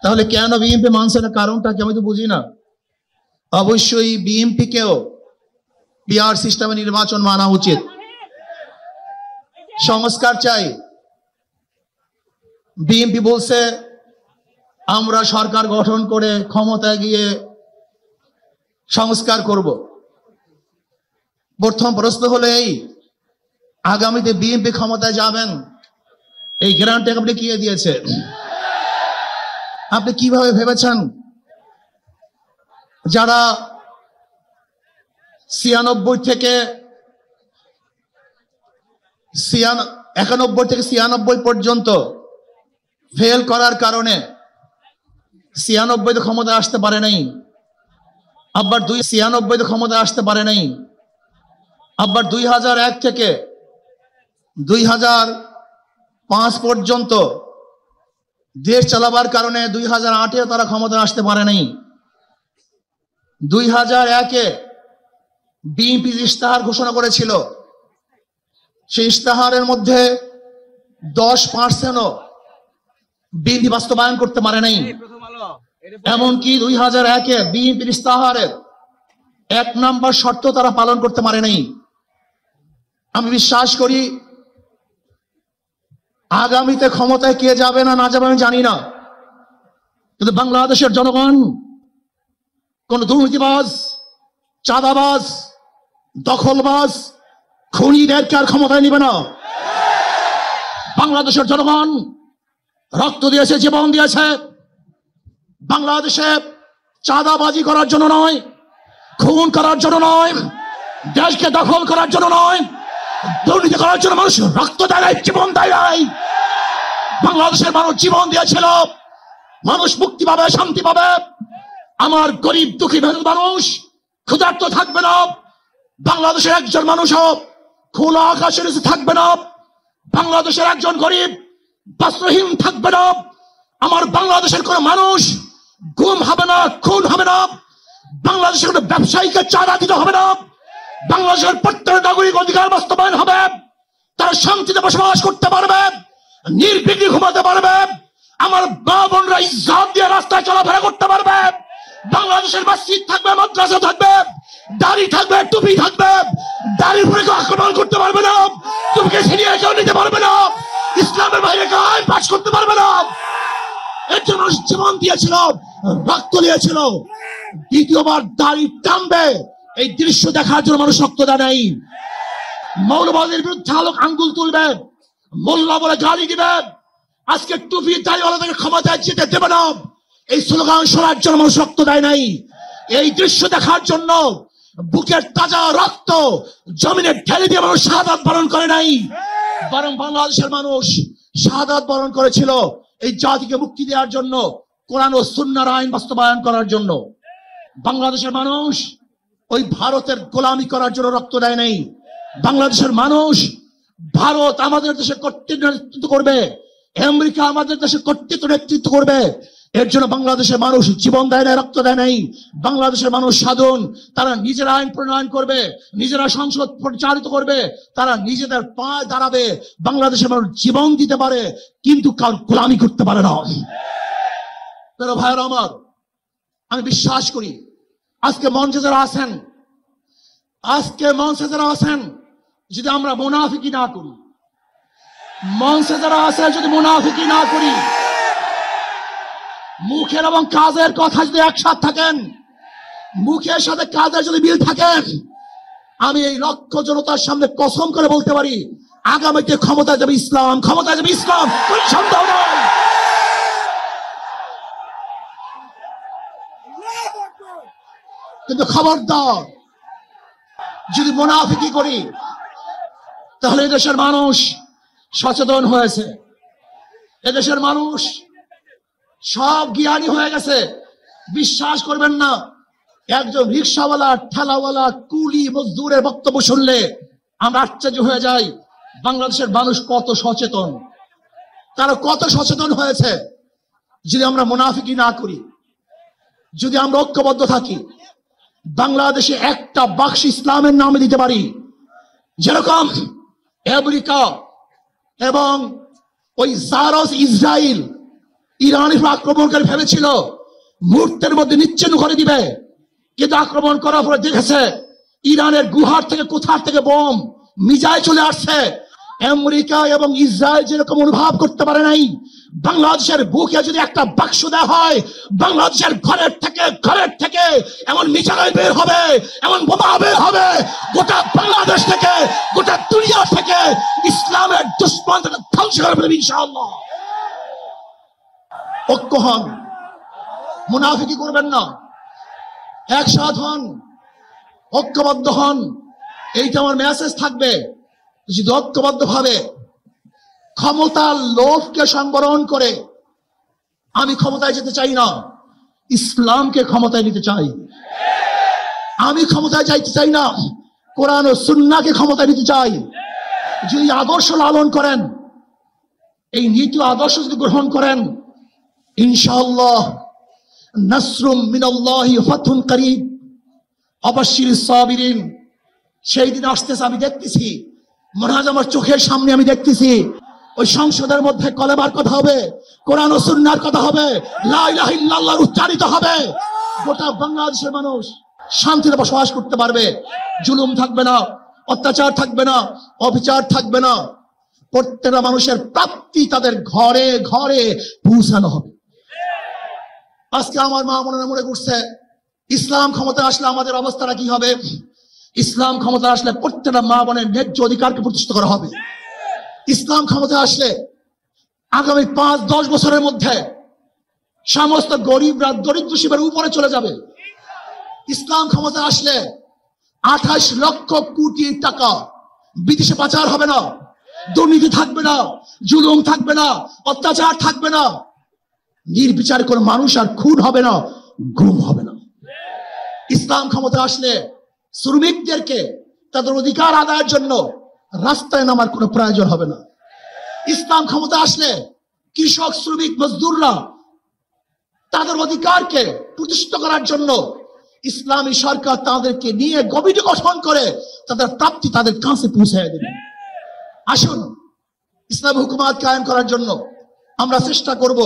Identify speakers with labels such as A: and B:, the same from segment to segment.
A: তাহলে কেন বিএনপি মানছে না, কারণটা কি আমি তো বুঝি না। অবশ্যই বিএনপি কেও পিআর সিস্টেমে নির্বাচন মানা উচিত। সংস্কার চাই। বিএনপি বলছে আমরা সরকার গঠন করে ক্ষমতায় গিয়ে সংস্কার করব। প্রথম প্রশ্ন হলো এই, আগামীতে বিএনপি ক্ষমতায় যাবেন এই গ্যারান্টি আপনি কে দিয়েছে? আপনি কিভাবে ভেবেছেন যারা 91 থেকে 96 পর্যন্ত ফেল করার কারণে 96 ক্ষমতা আসতে পারে নাই, আবার 96 ক্ষমতা আসতে পারে নাই, আবার 2001 থেকে 2005 পর্যন্ত দেশ চালাবার কারণে 2008-এ তারা ক্ষমতা আসতে পারে নাই। 2001-এ বিএনপি ইশতেহার ঘোষণা করেছিল, সেই ইশতেহারের মধ্যে 10%ও বিএনপি বাস্তবায়ন করতে পারে নাই। এমনকি 2001-এ বিএনপির ইশতেহারের 1 নম্বর শর্ত তারা পালন করতে পারে নাই। আমি বিশ্বাস করি আগামীতে ক্ষমতায় কে যাবে না না যাবে আমি জানি না, কিন্তু বাংলাদেশের জনগণ কোন দুর্নীতিবাজ, চাঁদাবাজ, দখলবাজ, খুনিদেরকে আর ক্ষমতায় নিবে না। বাংলাদেশের জনগণ রক্ত দিয়েছে, জীবন দিয়েছে বাংলাদেশে চাঁদাবাজি করার জন্য নয়, খুন করার জন্য নয়, দেশকে দখল করার জন্য নয়, দুর্নীতি করার জন্য মানুষ রক্ত দেয়, জীবন দেয়। বাংলাদেশের মানুষ জীবন দিয়েছিল, মানুষ মুক্তি পাবে, শান্তি পাবে। আমার গরিব দুঃখী মানুষ ক্ষুধার্ত থাকবে না, বাংলাদেশের একজন মানুষও খোলা আকাশের নিচে থাকবে না, বাংলাদেশের একজন গরিব বস্ত্রহীন থাকবে না, আমার বাংলাদেশের কোন মানুষ গুম হবে না, খুন হবে না, বাংলাদেশের কোন ব্যবসায়ীকে চাঁদা দিতে হবে না, বাংলাদেশের প্রত্যেক নাগরিক অধিকার বাস্তবায়ন হবে, তারা শান্তিতে বসবাস করতে পারবে, নির্বিঘ্নে ঘুমাতে পারবে, আমার মা বোনরা ইজ্জত দিয়ে রাস্তায় চলাফেরা করতে পারবে, বাংলাদেশের মসজিদ থাকবে, মাদ্রাসা থাকবে, দাড়ি থাকবে, টুপি থাকবে, দাড়ির উপরে আক্রমণ করতে পারবে না, টুপিকে ছিনিয়ে কেউ নিতে পারবে না, ইসলামের বাইরে কেউ আইন পাস করতে পারবে না। এর জন্য জীবন দিয়েছিল, রক্ত দিয়েছিল। দ্বিতীয়বার দাড়ি টানবে এই দৃশ্য দেখার জন্য মানুষ রক্ত দেয় নাই। মৌলবাদের বিরুদ্ধে আলোক আঙ্গুল তুলবে, মোল্লা বলে গালি দিবে, আজকে টুপি দাড়িওয়ালাদের ক্ষমতায় যেতে দেবে না, এই স্লোগান শোনার জন্য মানুষ রক্ত দেয় নাই। এই দৃশ্য দেখার জন্য বুকের তাজা রক্ত জমিনে ঢেলে দিয়ে মানুষ শাহাদাত বরণ করে নাই, বরং বাংলাদেশের মানুষ শাহাদাত বরণ করেছিল এই জাতিকে মুক্তি দেওয়ার জন্য, কোরআন ও সুন্নাহর আইন বাস্তবায়ন করার জন্য। বাংলাদেশের মানুষ ওই ভারতের গোলামি করার জন্য রক্ত দেয় নাই। বাংলাদেশের মানুষ ভারত আমাদের দেশে কর্তৃত্ব নেতৃত্ব করবে, আমেরিকা আমাদের দেশে কর্তৃত্ব নেতৃত্ব করবে, এর জন্য বাংলাদেশের মানুষ জীবন দেয় না, রক্ত দেয় নাই। বাংলাদেশের মানুষ সাধন, তারা নিজেরা আইন প্রণয়ন করবে, নিজেরা সংসদ পরিচালিত করবে, তারা নিজেদের পায়ে দাঁড়াবে। বাংলাদেশের মানুষ জীবন দিতে পারে কিন্তু কারো গোলামি করতে পারে না। ভাইয়েরা আমার, আমি বিশ্বাস করি আজকে মঞ্চে যারা আছেন, যদি আমরা মুনাফিকি না করি, মঞ্চে যারা আছে যদি মুনাফিকি না করি, মুখের এবং কাজের কথা যদি একসাথে থাকেন, মুখের সাথে কাজের যদি মিল থাকেন, আমি এই লক্ষ জনতার সামনে কসম করে বলতে পারি আগামীতে ক্ষমতায় যাবে ইসলাম, ক্ষমতায় যাবে ইসলাম, কোন সন্দেহ নেই। কিন্তু খবরদার যদি মুনাফিকি করি তাহলে এদেশের মানুষ সচেতন হয়েছে, এদেশের মানুষ সব জ্ঞানী হয়ে গেছে। বিশ্বাস করবেন না, একজন রিক্সাওয়ালা, ঠেলাওয়ালা, কুলি মজদুরের বক্তব্য শুনলে আমরা আশ্চর্য হয়ে যাই বাংলাদেশের মানুষ কত সচেতন, তারা কত সচেতন হয়েছে। যদি আমরা মুনাফিকি না করি, যদি আমরা ঐক্যবদ্ধ থাকি, বাংলাদেশে একটা বাক্স ইসলামের নামে দিতে পারি, যেরকম আমেরিকা এবং ওই জারস ইসরায়েল ইরানি আক্রমণকারী ভেবেছিল মুহূর্তের মধ্যে নিচ্ছিন্ন করে দিবে, কিন্তু আক্রমণ করার পরে দেখেছে ইরানের গুহার থেকে কোথার থেকে বোম মিজাইল চলে আসছে। আমেরিকা এবং ইসরায়েল যেরকম অনুভব করতে পারে নাই, বাংলাদেশের বুকে যদি একটা বাক্স দেওয়া হয়, বাংলাদেশের ঘরের থেকে এমন মিসাইল বের হবে, এমন বোমা বের হবে, গোটা বাংলাদেশ থেকে, গোটা দুনিয়া থেকে ইসলামের দুশ্মনদের ধ্বংস করে ফেলবে ইনশাআল্লাহ। ঐক্য হন, মুনাফিকি করবেন না, একসাথ হন, ঐক্যবদ্ধ হন। এইটা আমার মেসেজ থাকবে। যদি ঐক্যবদ্ধ ভাবে ক্ষমতার লোভকে সংবরণ করে, আমি ক্ষমতায় যেতে চাই না, ইসলামকে ক্ষমতায় নিতে চাই। আমি ক্ষমতায় যাইতে চাই না, কোরআন ও সুন্নাহকে ক্ষমতায় নিতে চাই। যদি আদর্শ লালন করেন, এই নীতি আদর্শ যদি গ্রহণ করেন, ইনশাআল্লাহ নাসরুম মিনাল্লাহি ফাতহুন করিব, অবশ্যিরিস সাবিরিন। সেই দিন আসতেছে, আমি দেখতেছি, মনে হয় আমার চোখের সামনে আমি দেখতেছি। ওই সংসদের মধ্যে কলেমার কথা হবে, কোরআন ও সুন্নাহর কথা হবে, লা ইলাহা ইল্লাল্লাহ উচ্চারিত হবে। গোটা বাংলাদেশের মানুষ শান্তিতে বসবাস করতে পারবে, জুলুম থাকবে না, অত্যাচার থাকবে না, অবিচার থাকবে না। প্রত্যেকটা মানুষের প্রাপ্তি তাদের ঘরে ঘরে পৌঁছানো হবে। আজকে আমার মা মনে করছে ইসলাম ক্ষমতায় আসলে আমাদের অবস্থাটা কি হবে। ইসলাম ক্ষমতায় আসলে প্রত্যেকটা মা বোনের ন্যায্য অধিকারকে প্রতিষ্ঠিত করা হবে। ইসলাম ক্ষমতায় আসলে আগামী 5-10 বছরের মধ্যে সমস্ত গরিবরা দরিদ্র সীমার উপরে চলে যাবে। ইসলাম ক্ষমতায় আসলে 28 লক্ষ কোটি টাকা বিদেশে পাচার হবে না, দুর্নীতি থাকবে না, জুলুম থাকবে না, অত্যাচার থাকবে না, নির্বিচার কোনো মানুষ আর খুন হবে না, গুম হবে না। ইসলাম ক্ষমতা আসলে শ্রমিকদেরকে তাদের অধিকার আদায়ের জন্য রাস্তায় নামার কোনো প্রয়োজন হবে না। ইসলাম ক্ষমতা আসলে কৃষক, শ্রমিক, মজদুররা তাদের অধিকারকে প্রতিষ্ঠিত করার জন্য ইসলামী সরকার তাদেরকে নিয়ে কমিটি গঠন করে তাদের প্রাপ্তি তাদের কাছে পৌঁছে দেবে। আসুন, ইসলামী হুকুমাত কায়েম করার জন্য আমরা চেষ্টা করব।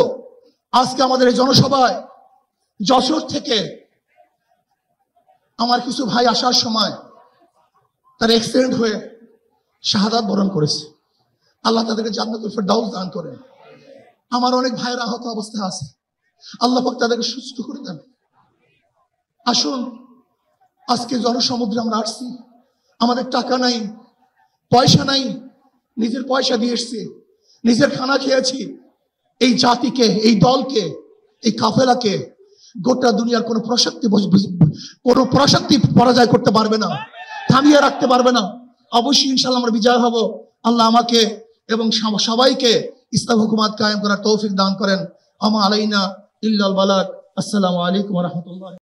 A: আজকে আমাদের এই জনসভায় যশোর থেকে আমার কিছু ভাই আসার সময় তার অ্যাক্সিডেন্ট হয়ে শাহাদাত বরণ করেছে। আল্লাহ তাদেরকে জান্নাতুল ফেরদাউস দান করেন। আমার অনেক ভাইয়ের আহত অবস্থায় আছে, আল্লাহ পাক তাদেরকে সুস্থ করে দেন। আসুন, আজকে জনসমুদ্রে আমরা আসছি, আমাদের টাকা নাই, পয়সা নাই, নিজের পয়সা দিয়ে এসছি, নিজের খানা খেয়েছি। এই জাতিকে, এই দলকে, এই কাফেলাকে গোটা দুনিয়ার কোনো প্রশক্তি পরাজয় করতে পারবে না, থামিয়ে রাখতে পারবে না। অবশ্যই ইনশাআল্লাহ আমরা বিজয় হব। আল্লাহ আমাকে এবং সবাইকে ইসলাম হুকুমাত কায়েম করার তৌফিক দান করেন। আমা আলাইনা ইল্লাল বালাগ। আসসালামু আলাইকুম ওয়া রাহমাতুল্লাহ।